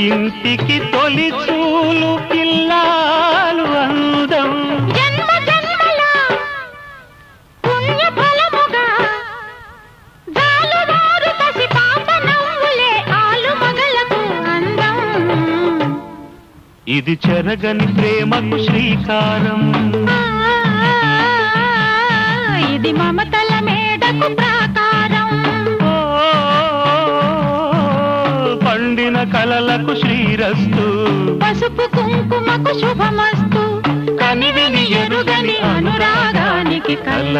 ఇంటికి తొలి చూలు పిల్లాలు అందం జన్మ జన్మల పుణ్య ఫలముగా జాలువారు పసి పాప నవ్వులే ఆలు మగలకు అందం. ఇది చెరగని ప్రేమకు శ్రీకారం, ఇది మమతల మేడకు ప్రాకారం. పండిన కలలకు శ్రీరస్తు, పసుపు కుంకుమకు శుభమస్తు. కనివిని ఎరుగని అనురాగానికి కళ్ళ